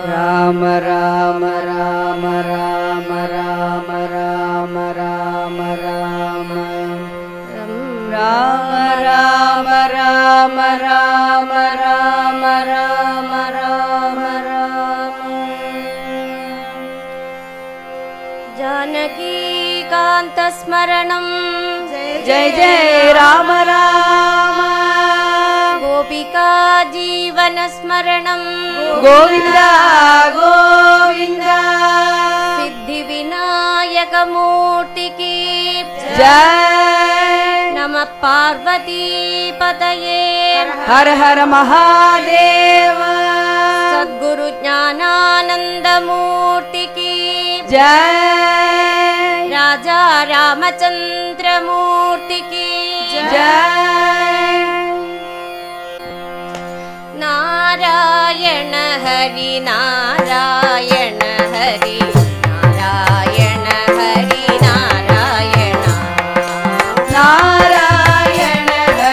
राम राम राम राम राम राम राम राम राम राम राम राम राम राम राम राम जानकी कांत स्मरणं जय जय राम राम गोपिका जीवन स्मरणं गोविंदा गोविंदा सिद्धि विनायक मूर्ति की जय नमः पार्वती पतये हर हर महादेव सद्गुरु ज्ञानानंद मूर्ति की जय राजा रामचंद्र मूर्ति की जय नारायण हरि नारायण हरि नारायण हरि नारायण नारायण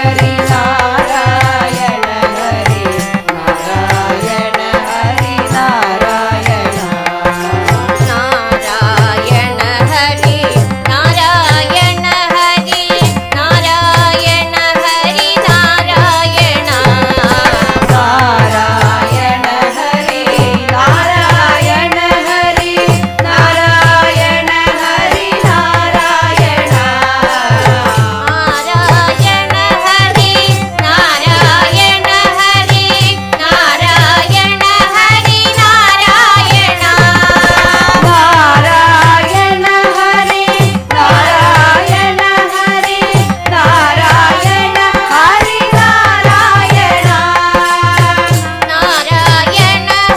हरि नारायण हरि नारायण हरि नारायण नारायण हरि नारायण हरि नारायण हरि नारायण नारायण हरि नारायण हरि नारायण हरि नारायण नारायण हरि नारायण हरि नारायण हरि नारायण नारायण हरि नारायण हरि नारायण हरि नारायण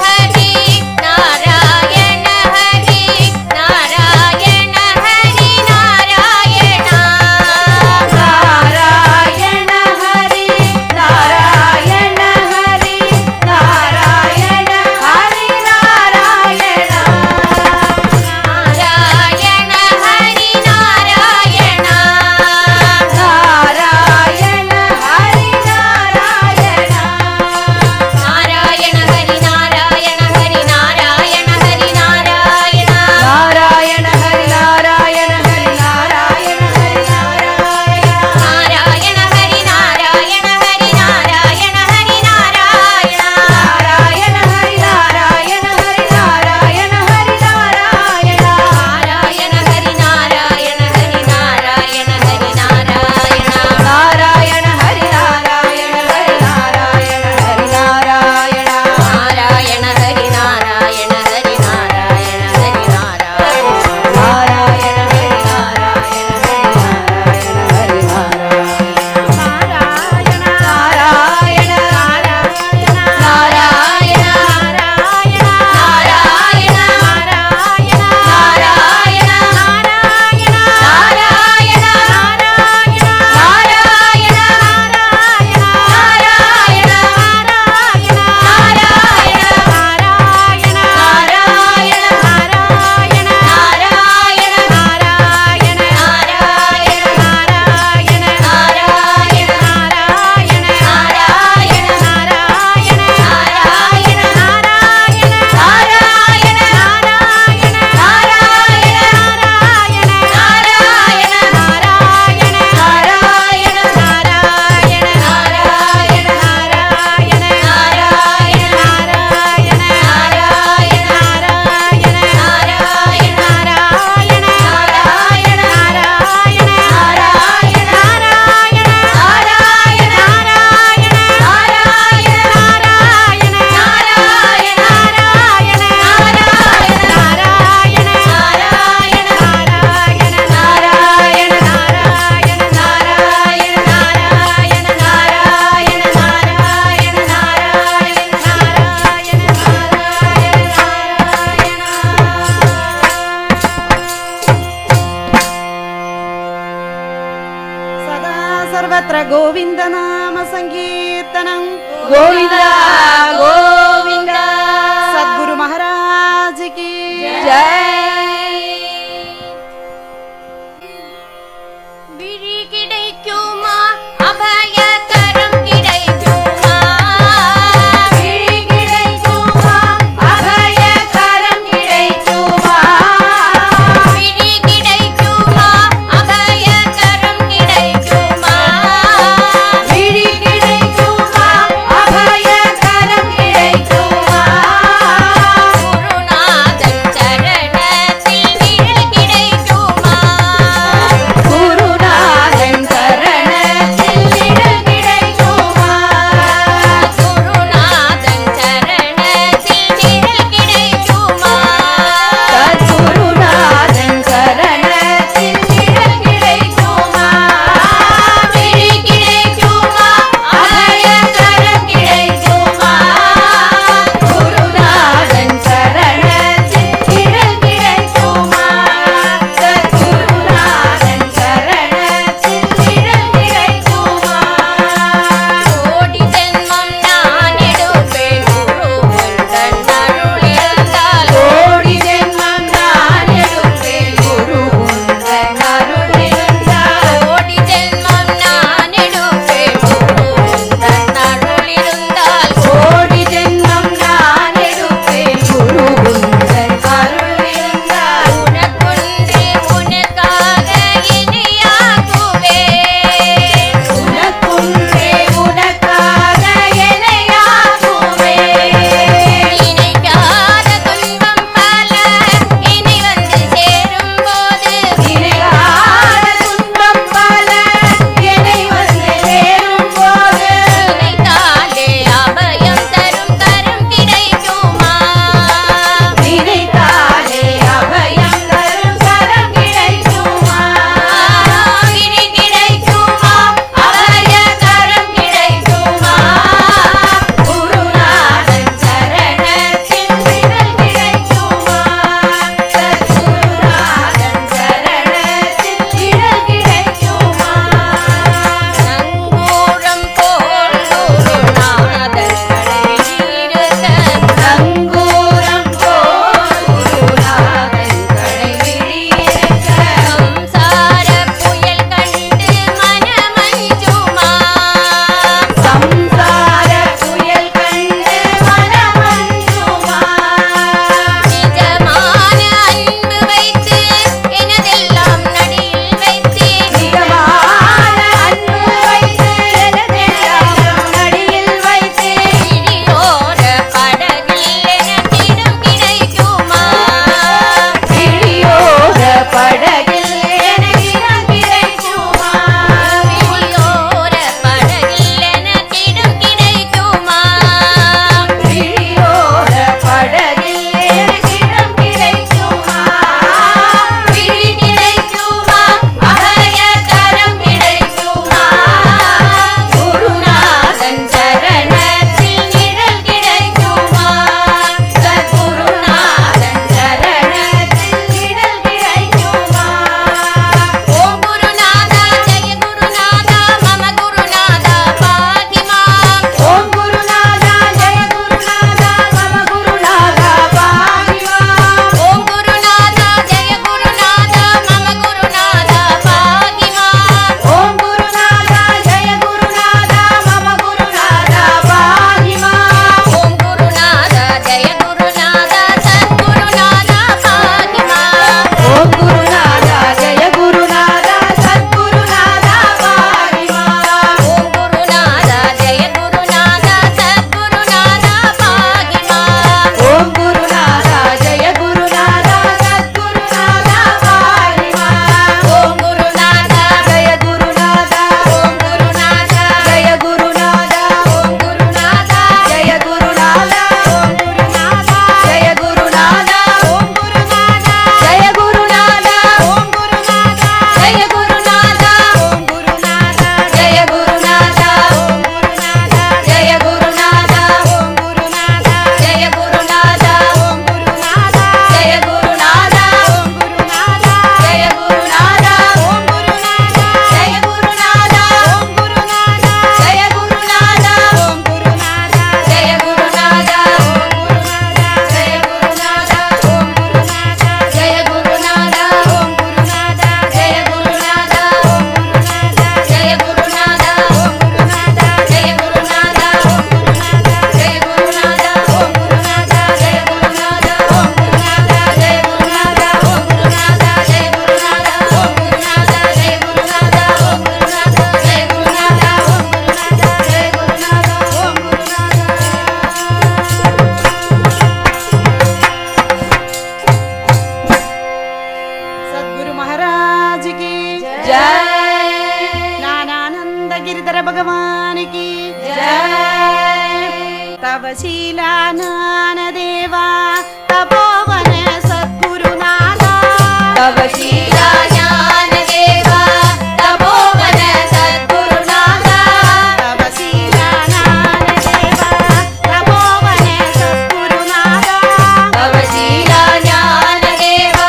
नारायण हरि नारायण हरि नारायण हरि नारायण नारायण हरि नारायण हरि नारायण हरि नारायण नारायण हरि नारायण नारायण हरि नारायण नारायण हरि नारायण हरि नारायण हरि नारायण नारायण हरि नारायण हरि नारायण हरि नारायण नारायण हरि नारायण हरि नारायण हरि नारायण नारायण हरि नारायण हरि नारायण हरि नारायण नारायण हरि नारायण हरि नारायण हरि नारायण नारायण हरि नारायण हरि नारायण हरि नारायण नारायण हरि नारायण हरि नारायण हरि नारायण नारायण हरि नारायण हरि नारायण हरि नारायण नारायण नारायण सर्वत्र गोविंद नाम संकीर्तनं गोविंदा गोविंदा सद्गुरु महाराज की जय விழி கிடைக்குமா அபயகரம் கிடைக்குமா விழி கிடைக்குமா அபய भगवान की जय। तवशीला ज्ञान देवा तपोवन सद्गुरुनाथा तवशीला ज्ञान देवा तपोवन सद्गुरुनाथा तवशीला ज्ञान देवा तपोवन सद्गुरुनाथा तवशीला ज्ञान देवा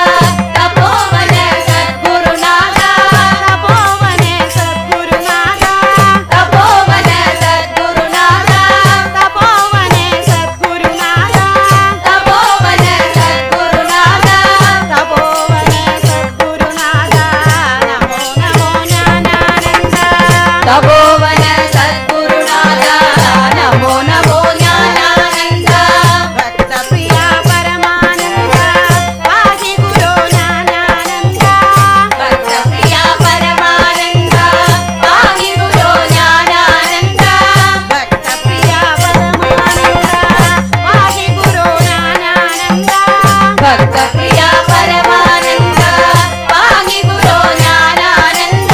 तपोवन सद्गुरुनाथा तपोवन सद्गुरुनाथा तपोवन सद्गुरुनाथा तपोवन सद्गुरुनाथा तपोवन सद्गुरुनाथा तपोवन सद्गुरुनाथा नमो नमो ज्ञानानंद तपोवन सद्गुरुनाथा नमो नमो ज्ञानानंद भक्त प्रिया परमानंद पाहि गुरो ज्ञानानंद भक्त प्रिया परमानंद पाहि गुरो ज्ञानानंद भक्त प्रिया परमानंद पाहि गुरो ज्ञानानंद भक्त प्रिया परमानंद पाहि गुरो ज्ञानानंद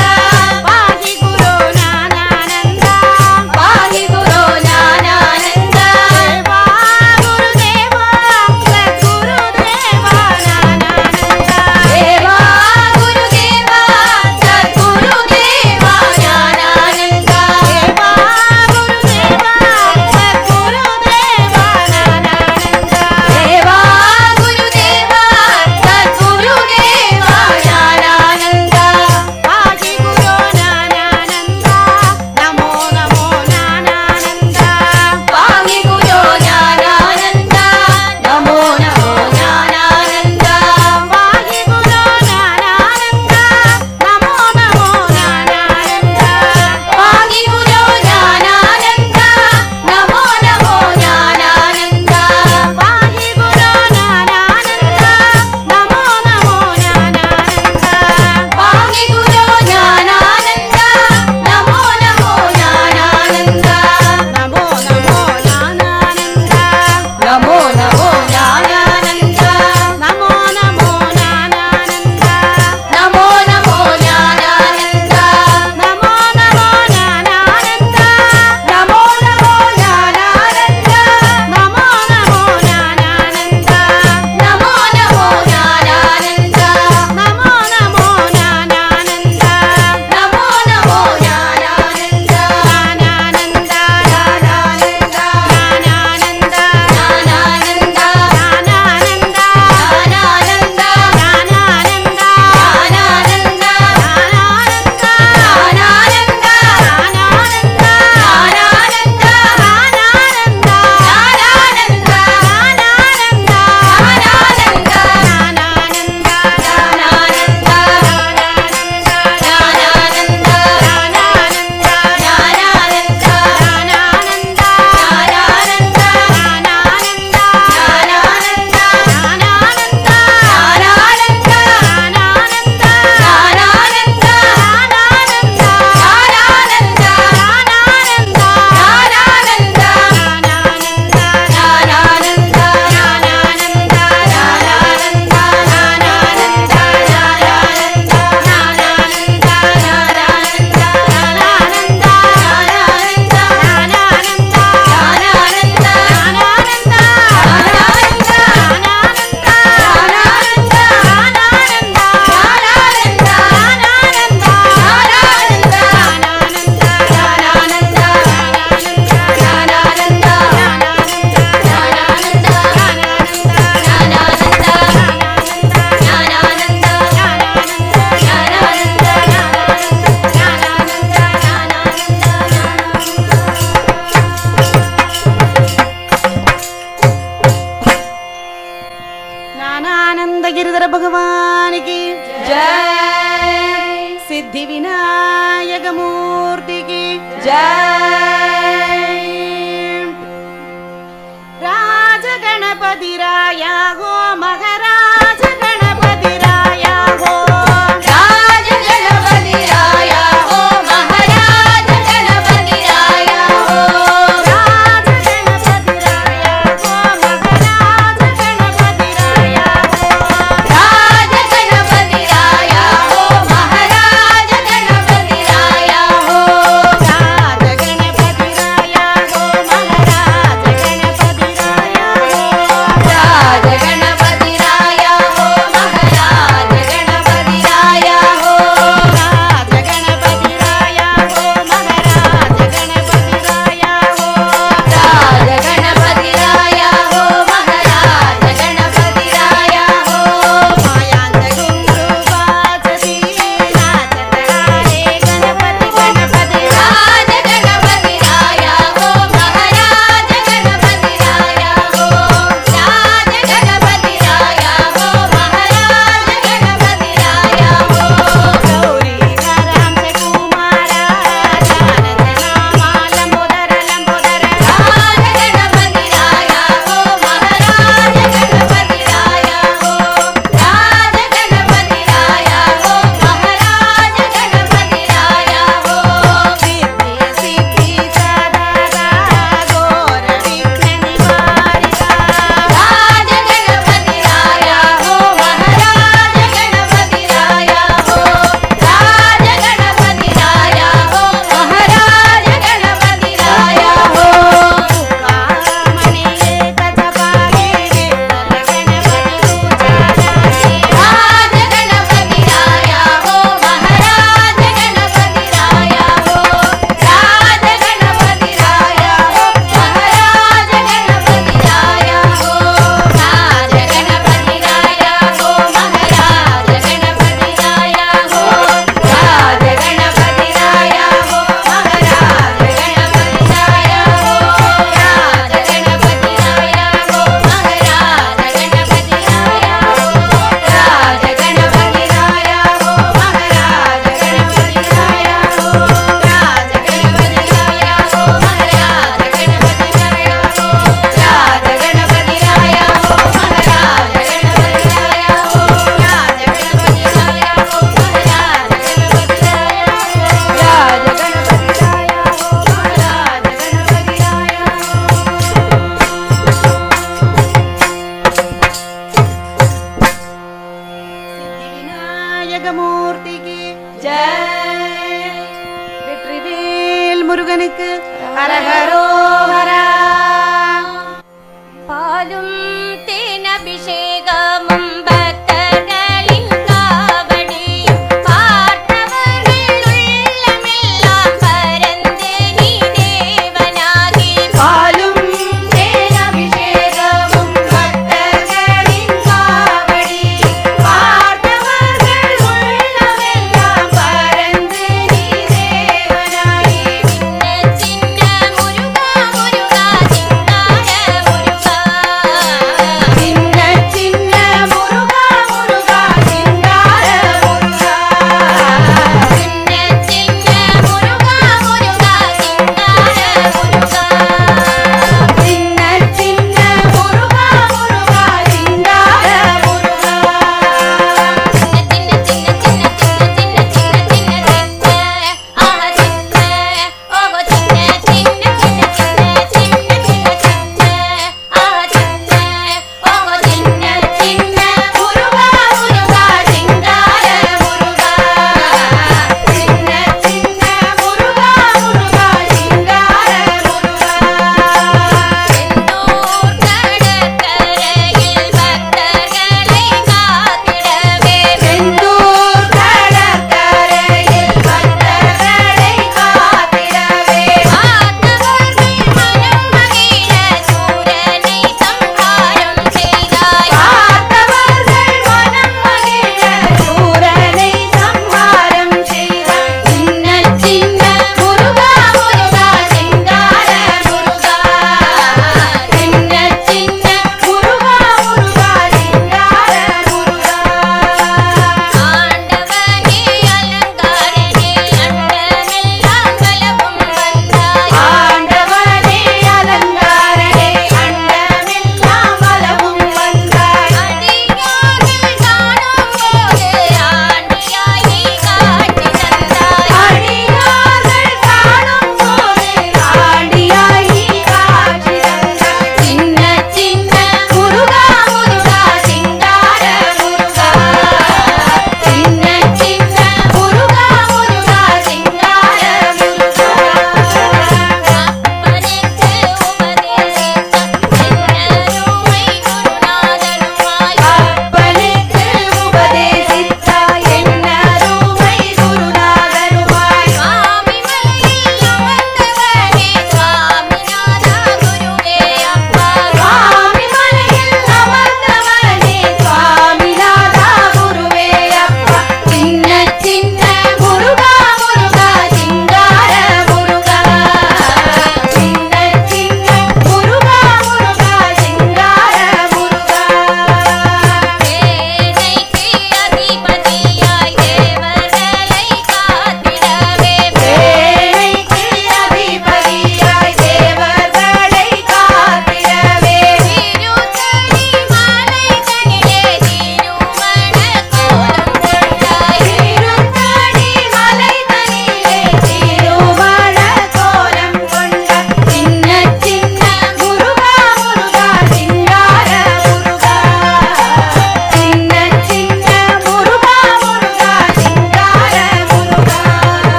पाहि गुरो ज्ञानानंद पाहि गुरो ज्ञानानंद देवा गुरुदेवा सद्गुरुदेवा ज्ञानानंद देवा गुरुदेवा सद्गुरुदेवा ज्ञानानंद देवा गुरुदेवा सद्गुरुदेवा ज्ञानानंद देवा गुरुदेवा सद्गुरुदेवा ज्ञानानंद पाहि गुरो ज्ञानानंद नमो नमो ज्ञानानंद पाहि गुरो ज्ञानानंद नमो नमो ज्ञानानंद पाहि गुरो ज्ञानानंद नमो नमो ज्ञानानंद पाहि गुरो ज्ञानानंद नमो नमो ज्ञानानंद पाहि गुरो ज्ञानानंद नमो नमो ज्ञानानंद पाहि गुरो ज्ञानानंद नमो नमो ज्ञानानंद नमो नमो ज्ञानानंद नमो नमो ज्ञानानंद नमो नमो ज्ञानानंद नमो नमो ज्ञानानंद नमो नमो ज्ञानानंद नमो नमो ज्ञानानंद नमो नमो ज्ञानानंद नमो नमो ज्ञानानंद नमो नमो ज्ञानानंद नमो नमो ज्ञानानंद ज्ञानानंद ज्ञानानंद ज्ञानानंद ज्ञानानंद ज्ञानानंद ज्ञानानंद ज्ञानानंद ज्ञानानंद ज्ञानानंद गिरिधर भगवान की जय सिद्धि विनायक मूर्ति की जय राज गणपति राया हो महाराज गणपति राया हो राज गणपति राया हो महाराज गणपति राया हो राज गणपति राया हो महाराज गणपति राया हो राज गणपति राया हो महाराज गणपति राया हो राज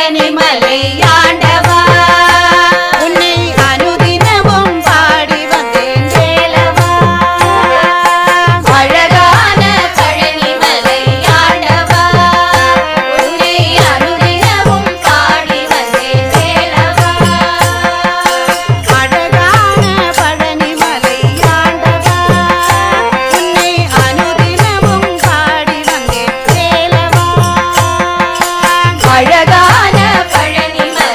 பழனிமலை ஆண்டவா உன்னை அனுதினமும் பாடி வந்தேன் வேலவா. அழகான பழனிமலை ஆண்டவா உன்னை அனுதினமும் பாடி வந்தேன் வேலவா. அழகான பழனிமலை ஆண்டவா உன்னை அனுதினமும் பாடி வந்தேன் வேலவா. அழகான பழனிமலை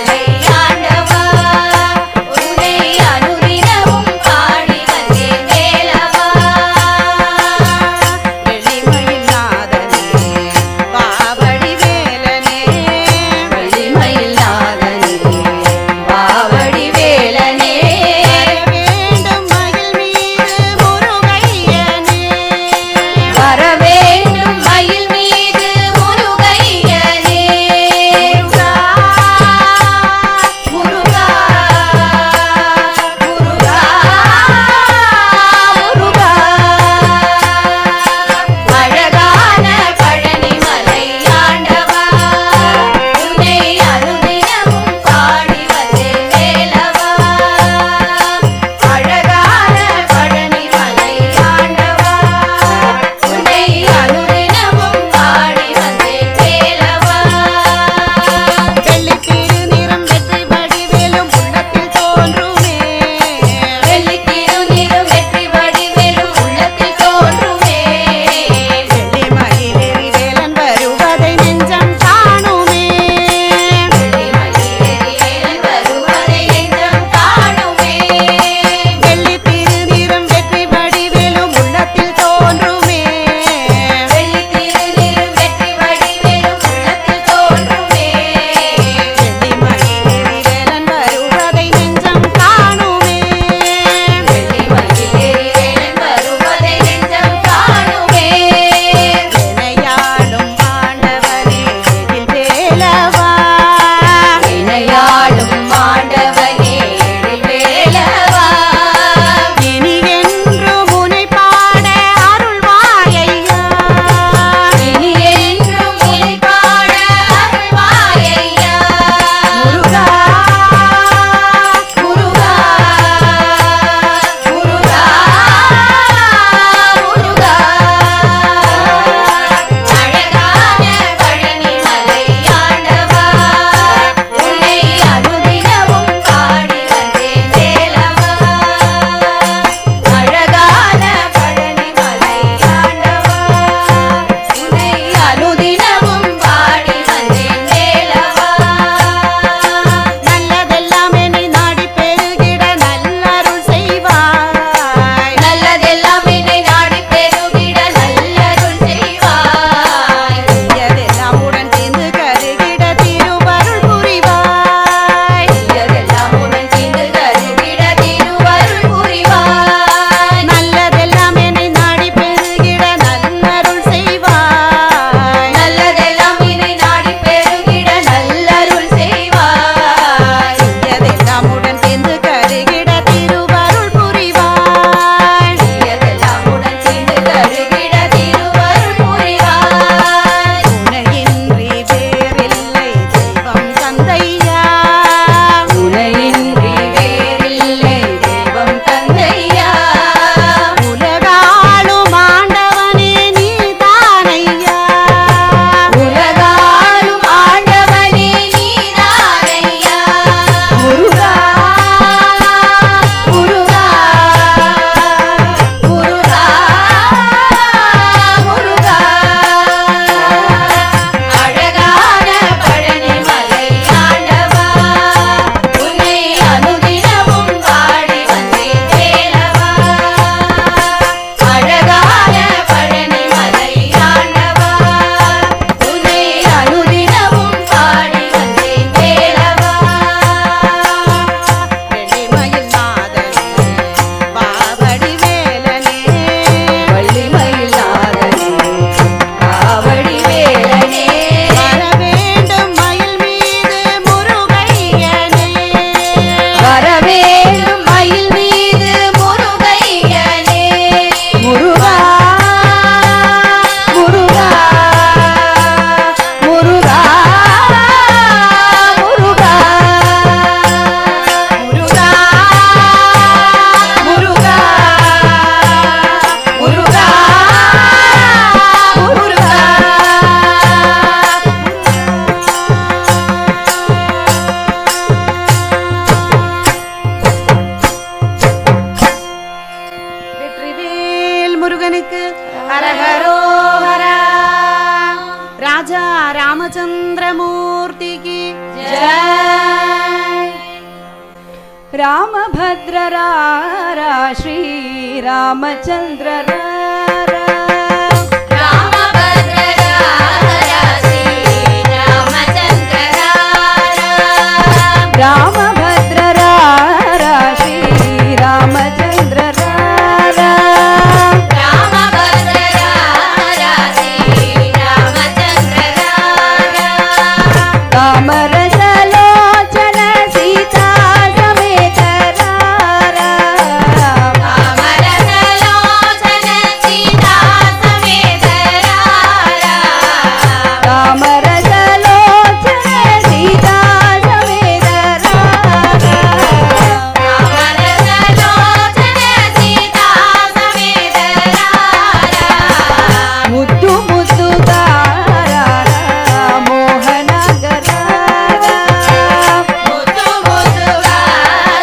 రాజా రామచంద్రమూర్తికి జై. రామభద్ర రారా శ్రీరామచంద్ర రారా రామభద్ర రారా శ్రీరామచంద్ర రారా. రామభద్ర రారా శ్రీరామచంద్ర రారా రామభద్ర రారా శ్రీరామచంద్ర రారా. రామరసలోచన సీతా సమేత రారా రామరసలోచన సీతా సమేత రారా. రామరసలోచన సీతా సమేత రారా రామరసలోచన సీతా సమేత రారా. ముద్దు ముద్దుగా రారా మోహనగరారా ముద్దు ముద్దుగా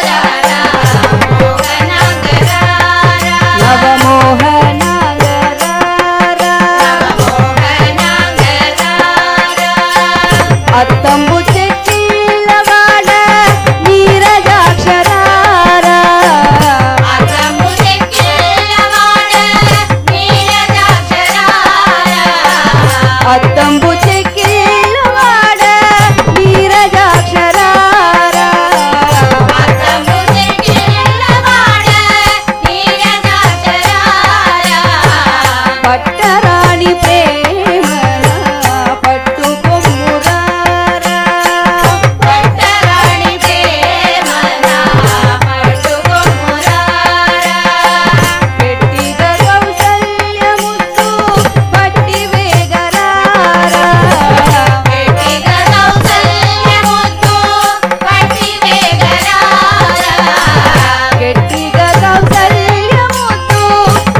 రారా మోహనగరారా. నవమోహనగరారా మోహనగరారా. అత్తంబు చెక్కిళ్ళవాడ నీరజాక్షరారా అతము చెక్కిళ్ళవాడ నీరజాక్షరారా. అత్తంబు చెక్కిళ్ళవాడ నీరజాక్షరారా అతము చెక్కిళ్ళవాడ నీరజాక్షరారా. పట్టరాణి ప్రేమల పట్టుకొమ్మురారా పట్టరాణి ప్రేమల పట్టుకొమ్మురారా. పెట్టిగ కౌసల్యముద్దు పట్టి వేగరారా పెట్టిగ కౌసల్యముద్దు పట్టి వేగరారా. గట్టిగ కౌసల్యముద్దు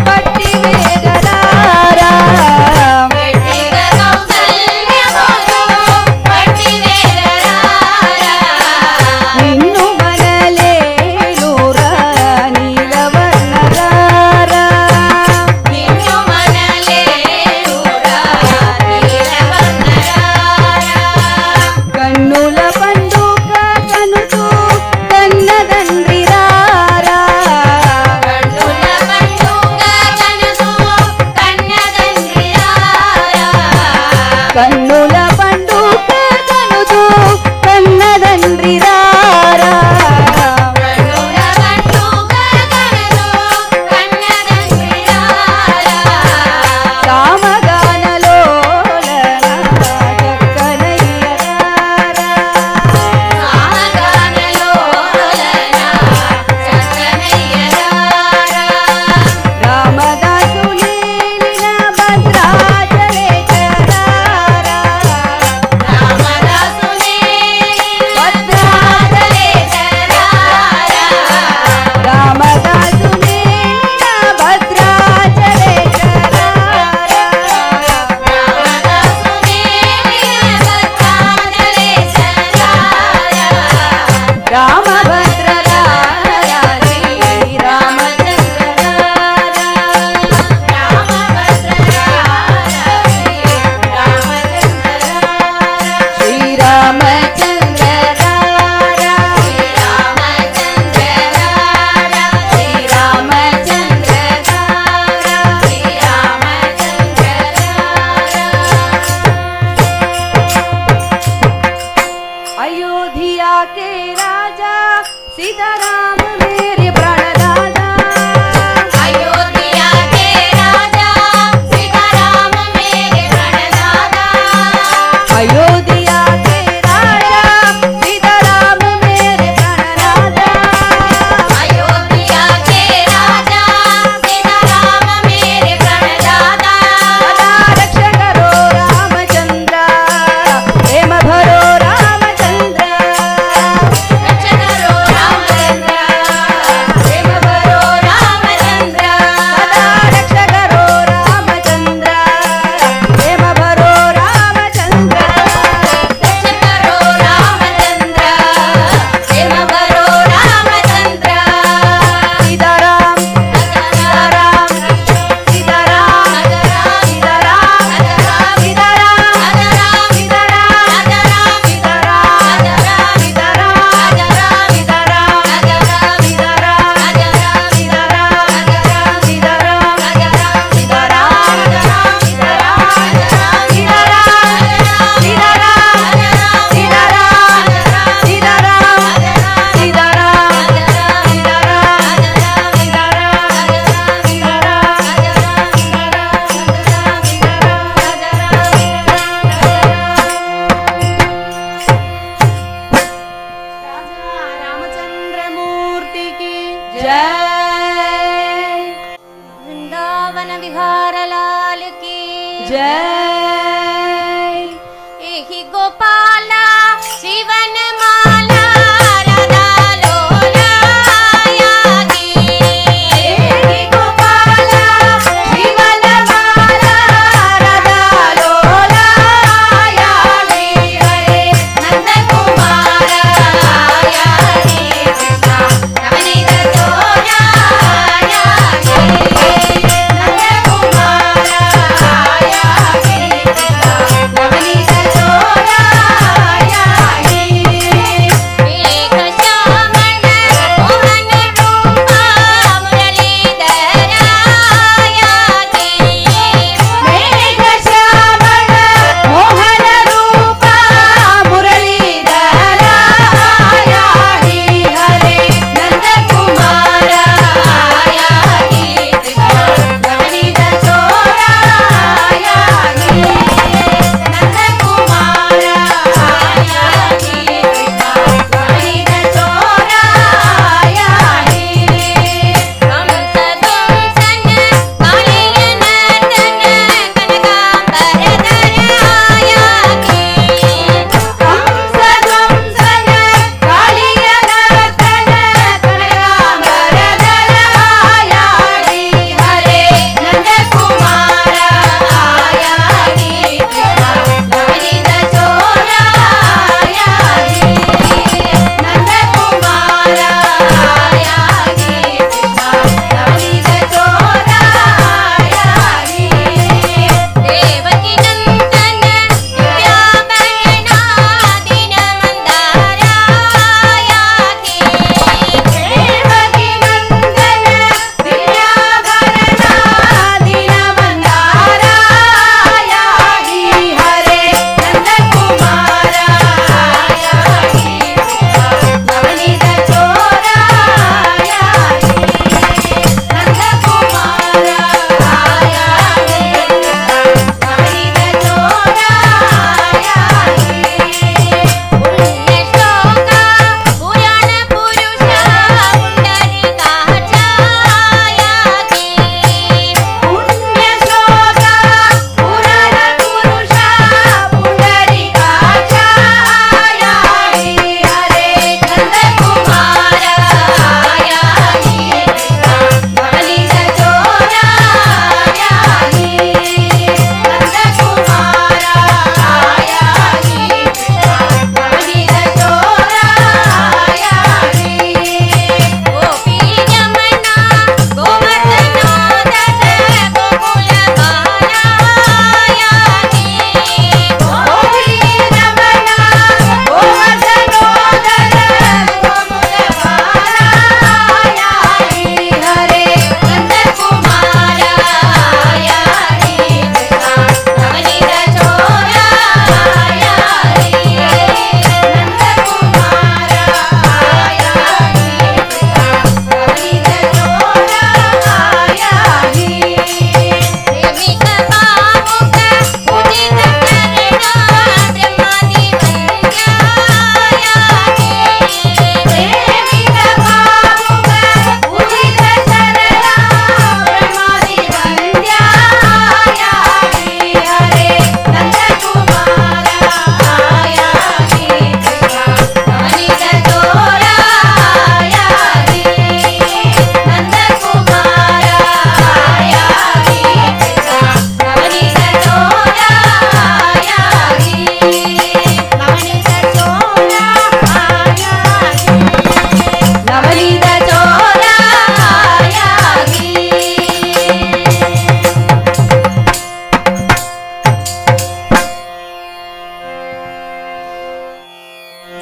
పట్టి వేగరారా పెట్టిగ కౌసల్యముద్దు పట్టి వేగరారా. నిన్ను మనలేనురా నీలవర్ణరారా నిన్ను మనలేనురా నీలవర్ణరారా. కన్నుల పండుగ కనుతూ కన్నదండ్రి రారా కన్నుల పండుగ కనుసు కన్నదండ్రి రారా. కన్నుల పండుగ కనుతూ కన్నదండ్రి రారా కన్నుల పండుగ కనుసు కన్నదండ్రి రారా. కామగానలోలన చక్కనయ్యరారా సామగానలోలన చక్కనయ్యరారా. రామదాసులేలిన భద్రాచలేకరారా రామదాసునేలిన భద్రాచలేకరారా. రామదాసులేలిన భద్రాచలేకరారా రామదాసునేలిన భద్రాచలేకరారా. రామభద్ర రారా శ్రీరామచంద్ర రారా రామభద్ర రారా శ్రీరామచంద్ర రారా. శ్రీరామచంద్ర రారా శ్రీరామచంద్ర రారా. శ్రీరామచంద్ర రారా. अयोध्या के राजा सीताराम मेरे प्राणदाता अयोध्या के राजा सीताराम मेरे प्रणदाता. अयोध्या के राजा सीताराम मेरे प्राणदाता अयोध्या के राजा सीताराम मेरे प्रणदाता. सदा रक्ष करो रामचंद्र हेम भरो रामचंद्र रक्ष करो रामचंद्र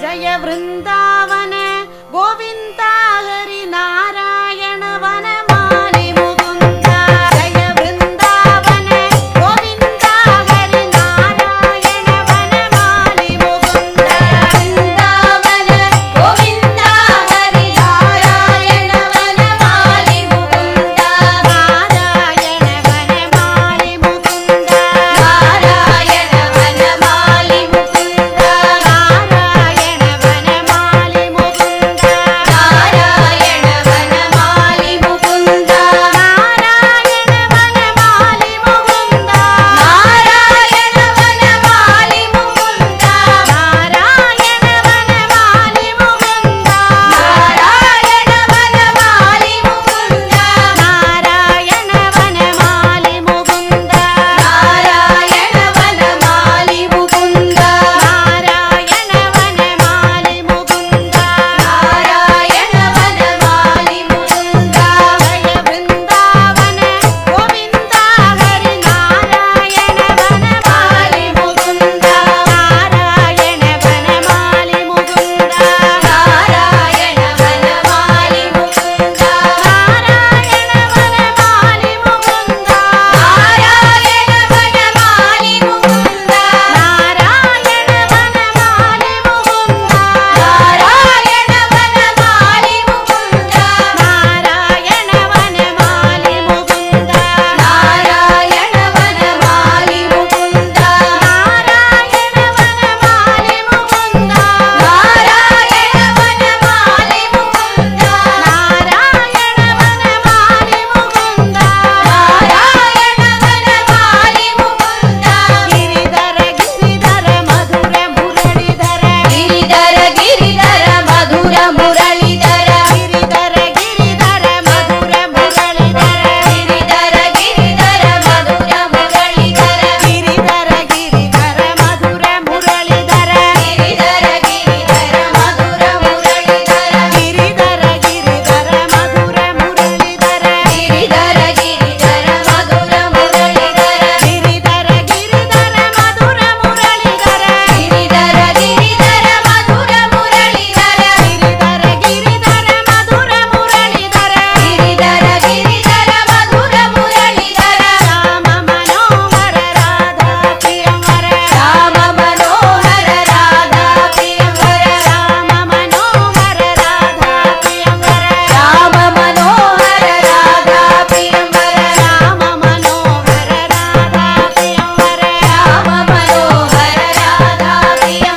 जय वृंदावन गोविंद हरि नारायण वनमाली मुकुंद जय वृंदावन गोविंद हरि नारायण वनमाली मुकुंद वृंदावन गोविंद हरि नारायण वनमाली मुकुंद नारायण वनमाली मुकुंद नारायण वनमाली मुकुंद नारायण वनमाली मुकुंद नारायण वनमाली मुकुंद नारायण वनमाली मुकुंद नारायण वनमाली मुकुंद नारायण वनमाली मुकुंद नारायण वनमाली मुकुंद नारायण वनमाली मुकुंद नारायण वनमाली मुकुंद नारायण वनमाली मुकुंद नारायण वनमाली मुकुंद जय वृंदावन गोविंद हरि नारायण वनमाली मुकुंद नारायण वनमाली मुकुंद नारायण वनमाली मुकुंद नारायण वनमाली मुकुंद नारायण वनमाली मुकुंद नारायण वनमाली मुकुंद नारायण वनमाली मुकुंद नारायण वनमाली मुकुंद नारायण वनमाली मुकुंद नारायण वनमाली मुकुंद नारायण वनमाली मुकुंद नारायण वनमाली मुकुंद नारायण वनमाली मुकुंद गिरिधर गिरिधर मधुर मुरलीधर गिरिधर गिरिधर मधुर मुरलीधर गिरिधर गिरिधर मधुर मुरलीधर गिरिधर गिरिधर मधुर मुरलीधर गिरिधर गिरिधर मधुर मुरलीधर गिरिधर गिरिधर मधुर मुरलीधर गिरिधर गिरिधर मधुर मुरलीधर गिरिधर गिरिधर मधुर मुरलीधर गिरिधर गिरिधर मधुर मुरलीधर गिरिधर गिरिधर मधुर मुरलीधर गिरिधर गिरिधर मधुर मुरलीधर गिरिधर गिरिधर मधुर मुरलीधर राम मनोहर राधा प्रियंवर राम मनोहर राधा प्रियंवर राम मनोहर राधा प्रियंवर राम मनोहर राधा प्रियंवर राम मनोहर राधा प्रियंवर राम मनोहर राधा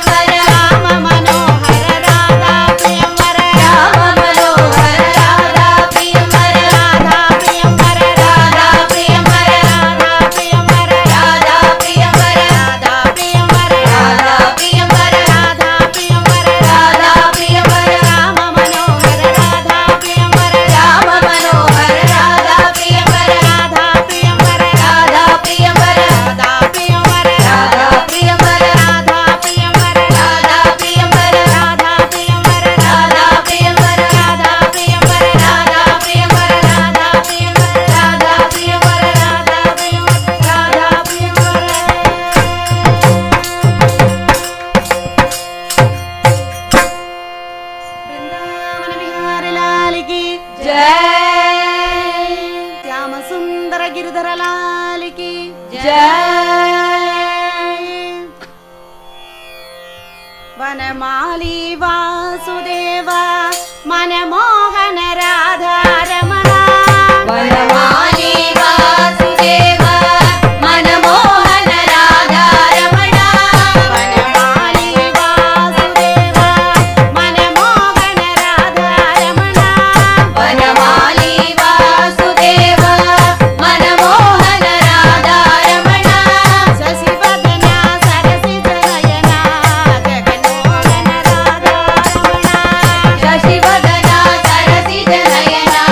प्रियंवर राम मनोहर राधा प्रियंवर राम मनोहर राधा प्रियंवर राधा प्रियंवर राधा प्रियंवर राधा प्रियंवर राधा प्रियंवर राधा प्रियंवर राधा प्रियंवर राधा प्रियंवर राधा प्रियंवर राम मनोहर राधा प्रियंवर राम मनोहर राधा प्रियंवर राधा प्रियंवर राधा प्रियंवर राधा प्रियंवर राधा प्रियंवर राधा प्रियंवर राधा प्रियंवर राधा प्रियंवर राधा प्रियंवर राधा प्रियंवर राधा प्रियंवर राधा प्रियंवर राधा प्रियंवर राधा प्रियंवर राधा वृंदावन बिहारी लाल की जय श्याम सुंदर गिरधर लाल की जय वनमाली वासुदेव मनमोहन राधा रमणा वनमाली वासुदेव मनमोहन राधा रमणा वनमाली वासुदेव मनमोहन राधा रमणा वनमाली वासुदेव मनमोहन राधा रमणा शशिवदना सरसिज नयना जगन्मोहन राधा रमणा शशिवदना सरसिज नयना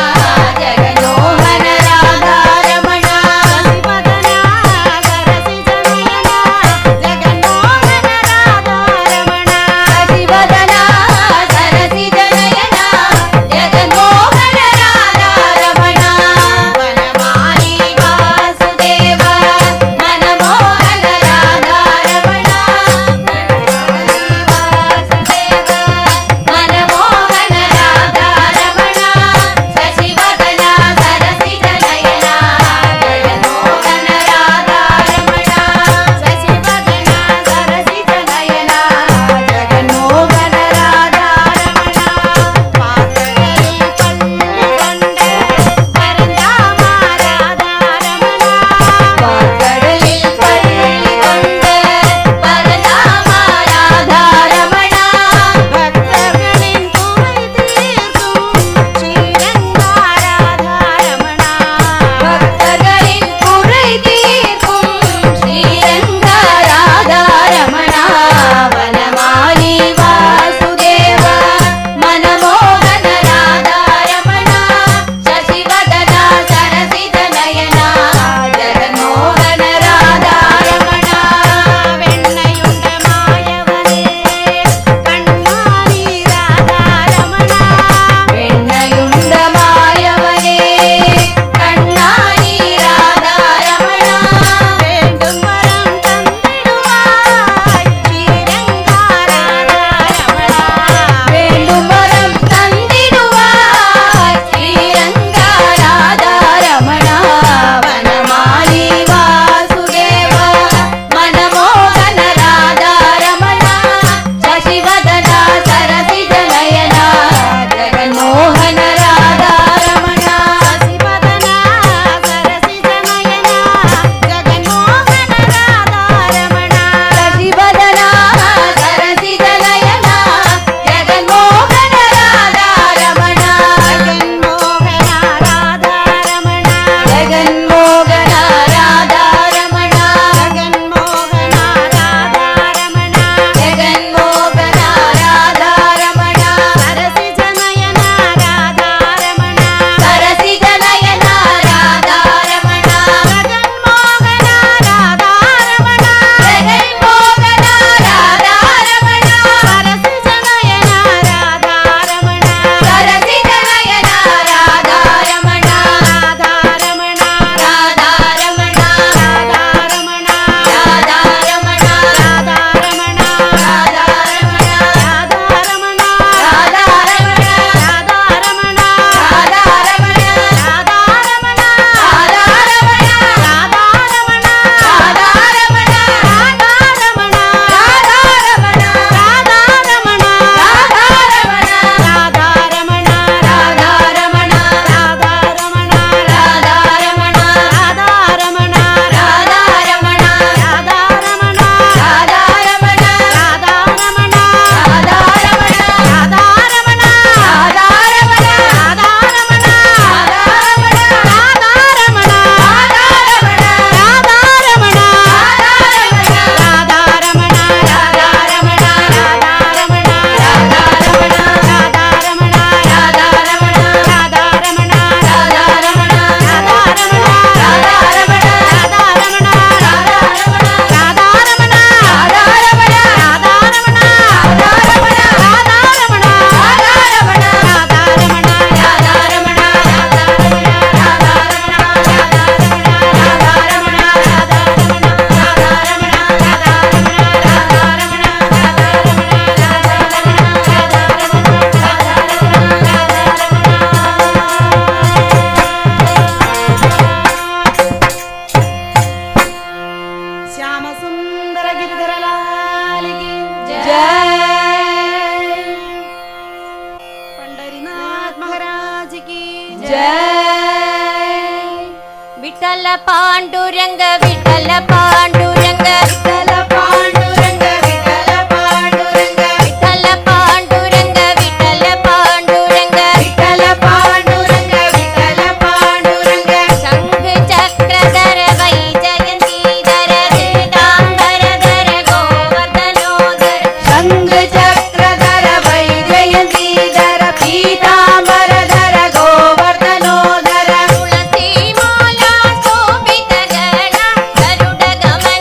पांडुरंग विठ्ठल पांडुरंग विठ्ठल पांडुरंग विठ्ठल पांडुरंग विठ्ठल पांडुरंग विठ्ठल पांडुरंग विठ्ठल पांडुरंग विठ्ठल पांडुरंग शंख चक्रधर वैजयंतीधर पीतांबरधर गोवर्धनोधर शंख चक्रधर वैजयंतीधर पीतांबरधर गोवर्धनोधर तुलसी माला शोभित गण गरुड गमन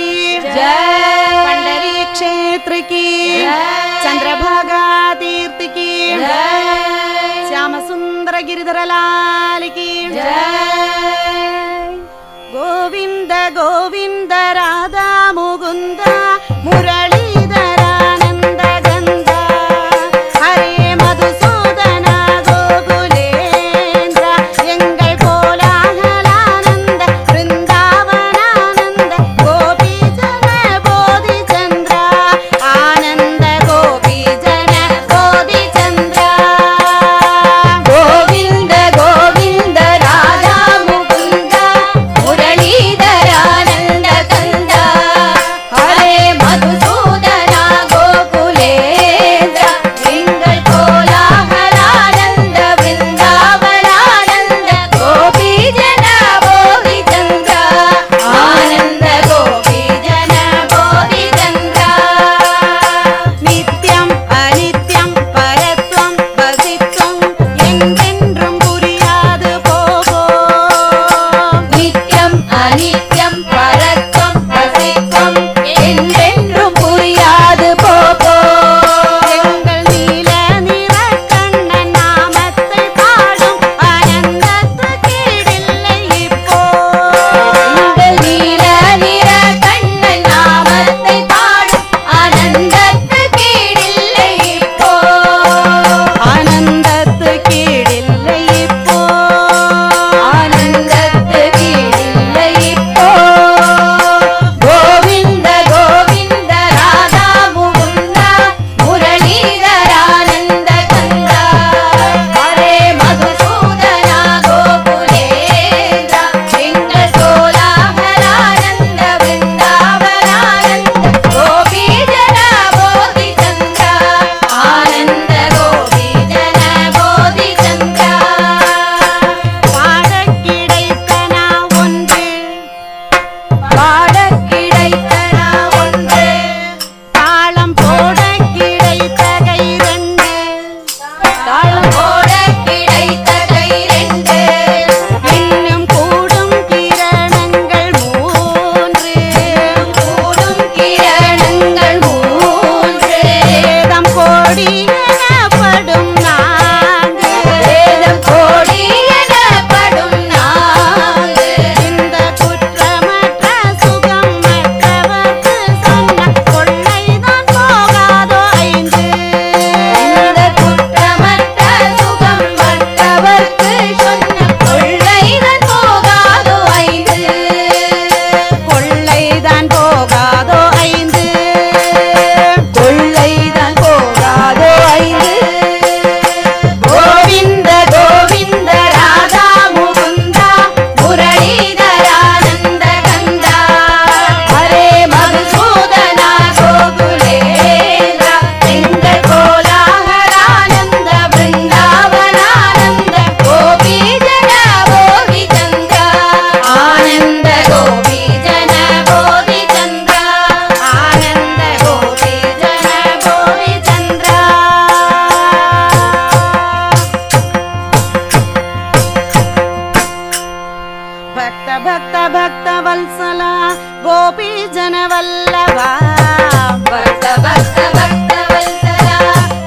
की जय पंडरी क्षेत्र की चंद्रभागा तीर्थ की श्याम सुंदर गिरिधर लाल की गोविंद गोविंद राधा मुकुंद मुरलीधरानंद गंध हरे मधुसूदन गोकुलेन्द्र எங்கள் கோலாகலானந்த वृंदावनानंद गोपी जन बोधि चंद्र आनंद गोपी जन बोधि चंद्र गोविंद गोविंद राधा मुकुंद मुरलीधरानंद कंद हरे मधुसूदन गोकुलेन्द्र एंगल कोलाहलानंद वृंदावनानंद गोपी जन बोधि चंद्र आनंद गोपी जन बोधि चंद्र நித்யம் அனித்யம் பரத்வம் வசித்வம் என்றென்றும் புரியாது போகும் नित्यं अनित्यं परत्वं वसित्वं என்றென்றும் புரியாது போகோ எங்கள் நீல நிற கண்ணன் நாமத்தை பாடும் ஆனந்தத்துக்கீடில்லை இப்போ எங்கள் நீல நிற கண்ணன் நாமத்தை பாடும் ஆனந்தத்துக்கீடில்லை இப்போ ஆனந்தத்துக்கீடில்லை இப்போ ஆனந்தத்துக்கீடில்லை இப்போ கோவிந்த கோவிந்த ராதா முகுந்த முரளிதரானந்த கந்த ஹரே மதுசூதன கோகுலேந்திர எங்கள் கோலாகலானந்த விருந்தாவனானந்த கோபி ஜன போதி சந்திர ஆனந்த கோபி ஜன போதி சந்திர பாடக் கிடைத்தன ஒன்று பாடக் கிடைத்தன ஒன்று தாளம் போடக் கிடைத்த கை ரெண்டு தாளம் போடக் கிடைத்த கை ரெண்டு இன்னும் கூடும் கிரணங்கள் மூன்று கூடும் கிரணங்கள் மூன்று வேதம் கோடி எனப்படும் நான்கு வேதம் கோடி எனப்படும் நான்கு இந்த குற்றமற்ற சுகம் மற்றவர்க்கு சொன்ன கொள்ளைதான் போகாதோ ஐந்து இந்த குற்றமற்ற சுகம் மற்றவர்க்கு சொன்ன கொள்ளைதான் போகாதோ ஐந்து கொள்ளைதான் போகாதோ ஐந்து கொள்ளைதான் போகாதோ ஐந்து கோவிந்த கோவிந்த ராதா முகுந்த முரளிதரானந்த கந்த ஹரே மதுசூதன கோகுலேந்திர எங்கள் கோலாகலானந்த விருந்தாவனானந்த கோபி ஜன போதி சந்திர ஆனந்த கோபி ஜன போதி சந்திர ஆனந்த கோபி ஜன போதி சந்திர भक्त भक्त भक्त वत्सला गोपी जन वल्लभा भक्त भक्त भक्त वत्सला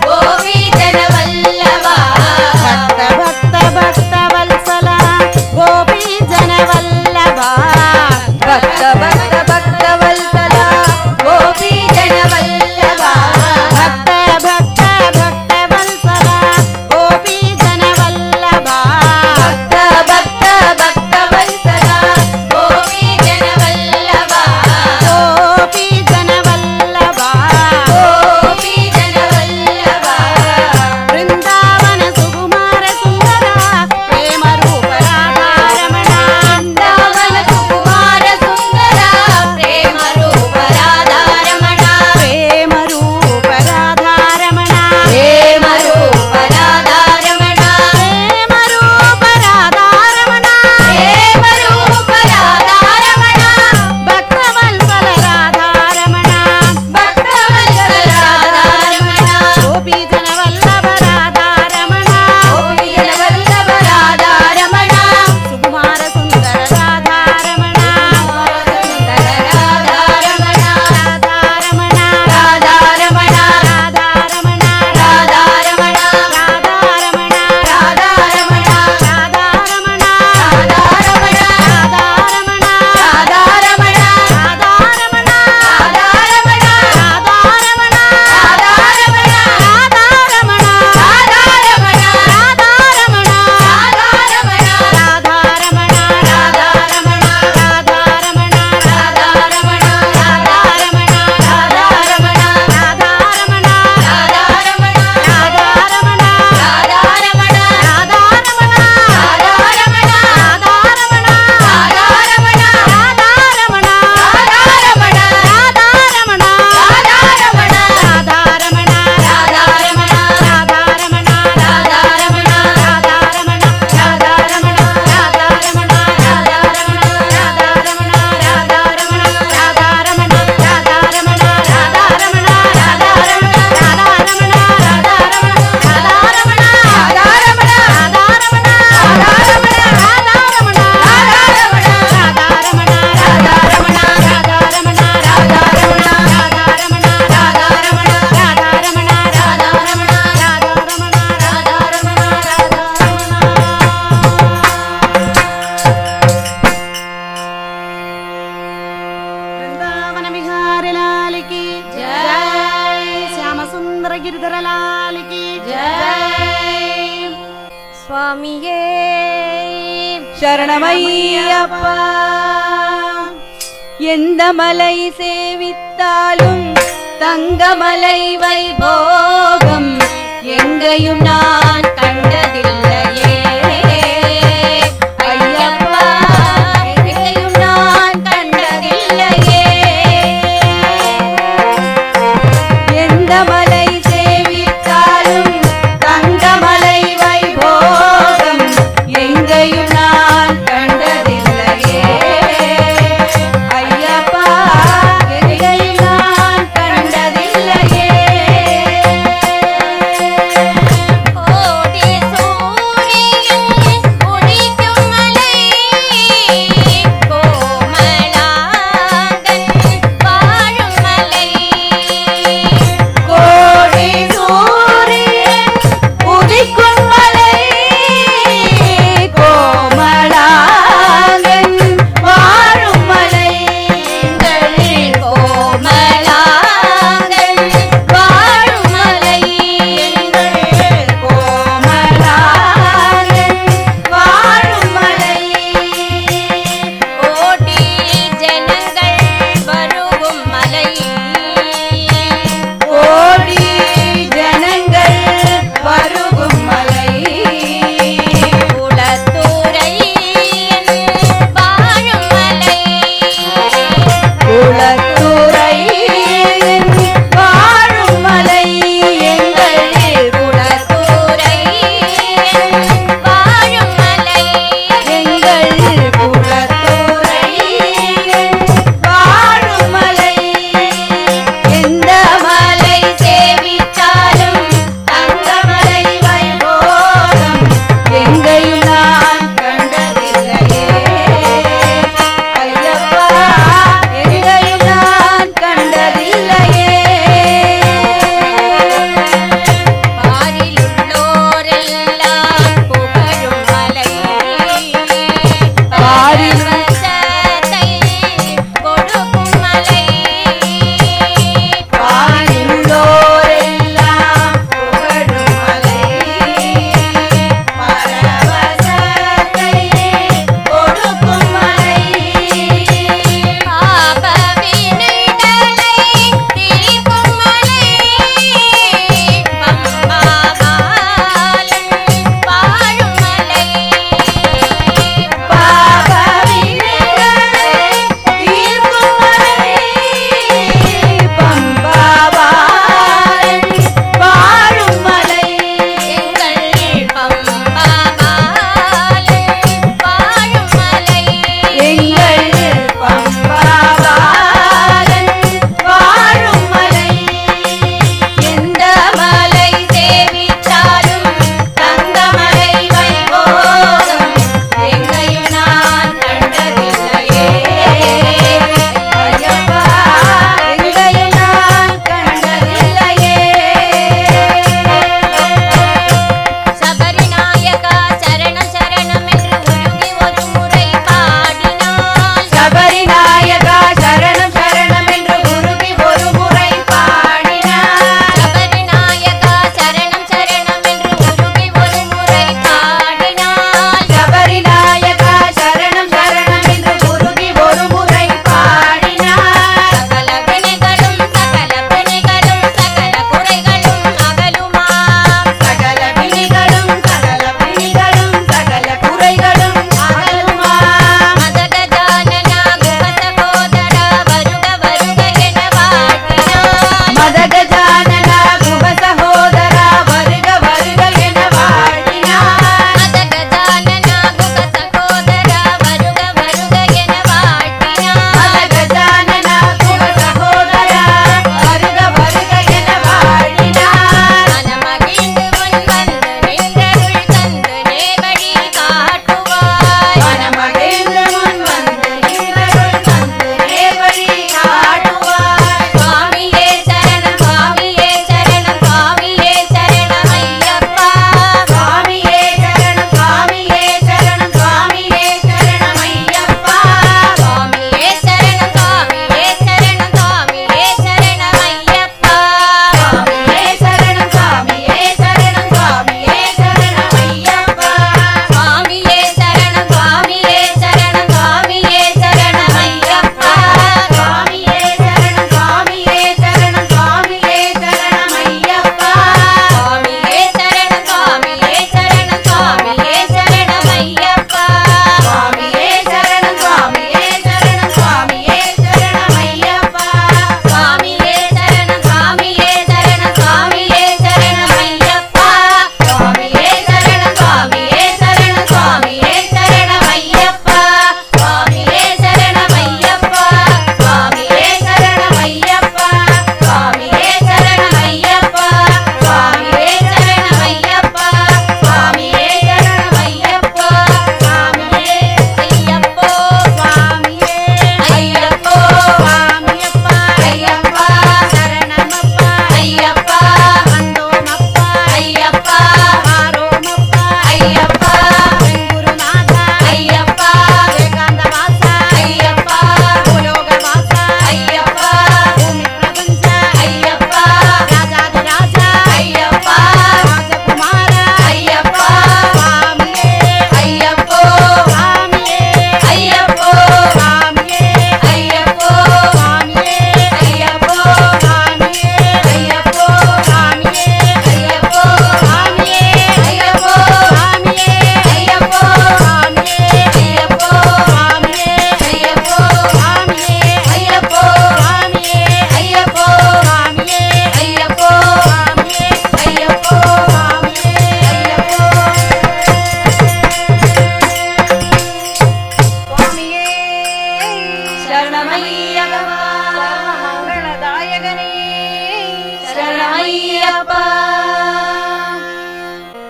गोपी जन वल्लभा भक्त भक्त भक्त वत्सला गोपी जन वल्लभा भक्त भक्त भक्त वत्सला गोपी जन वल्लभा भक्त भक्त भक्त वत्सला गोपी जन वल्लभा भक्त भक्त भक्त वत्सला गोपी जन वल्लभा गोपी जन वल्लभा गिरिधरलाल की जय स्वामिये शरणमय्यप्पा எந்த மலை சேவித்தாலும் தங்கமலை வைபோகம் எங்கேயும் நான் கண்டதில்லையே ஐயப்பா எங்கேயும் நான் கண்டதில்லையே எந்த மலை சேவித்தாலும் தங்கமலை வைபோகம் எங்கேயும் நான் கண்டதில்லையே ஐயப்பா எங்கேயும் நான் கண்டதில்லையே கோடி சூரிய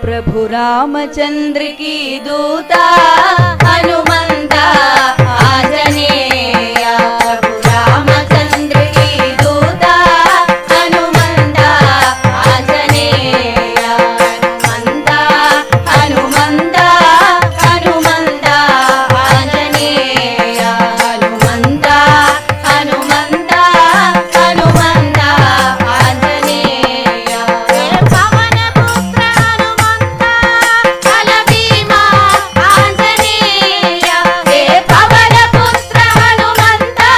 प्रभु रामचंद्र की दूता हनुमंता आंजनेय। प्रभु रामचंद्र की दूता हनुमंता आंजनेय। हनुमंता हनुमंता हनुमंता आंजनेय। हनुमंता हनुमंता हनुमंता आंजनेय। पवन पुत्र हनुमंता बल भीमा आंजनेय। हे पवन पुत्र हनुमंता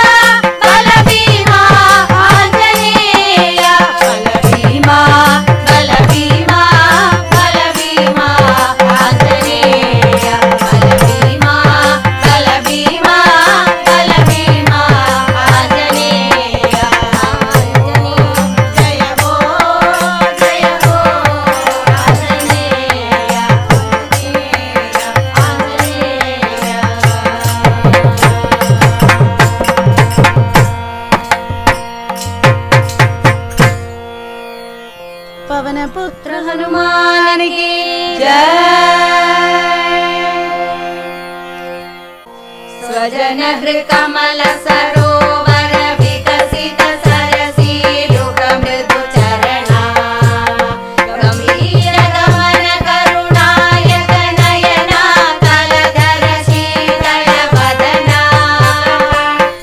बल भीमा आंजनेय। बल भीमा बल भीमा बल भीमा आंजनेय। बल भीमा बल भीमा बल भीमा आंजनेय। जय हो पवन पुत्र हनुमान की जय। स्वजन हृकमल सरोवर विकसित सरसीरुह मृदु चरणा। गंभीर गमन करुणायक नयना कलधर शीतल वदना।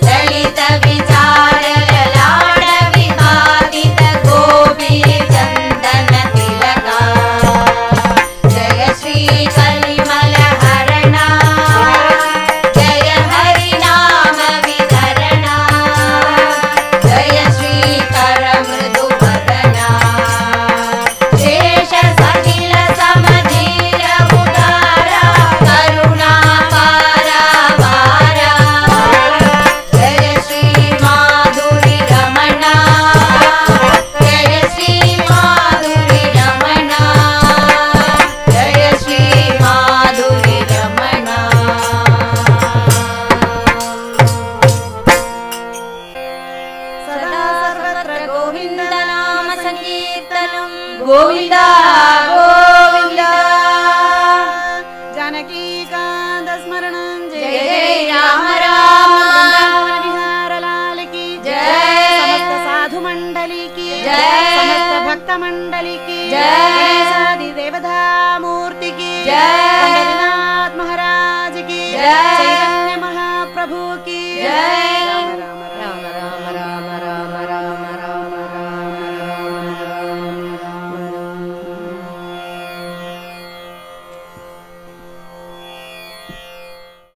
ललित विचार ललाट विवादित गोपी चंदन तिलका। जय श्री कलिमल हरणा। जय हरि नाम विधरणा। जय श्री कर मृदु वदना। शेष सहिल समधीर उदारा करुणा पारावारा। जय श्री माधुरी रमणा। जय श्री माधुरी रमणा। जय श्री माधुरी रमणा। सदा सर्वत्र गोविंद नाम संकीर्तनम। गोविंद गोविंद। जानकी कांत स्मरणं जय जय राम राम। विहार लाल की जय। समस्त साधु मंडली की जय। समस्त भक्त मंडली की जय।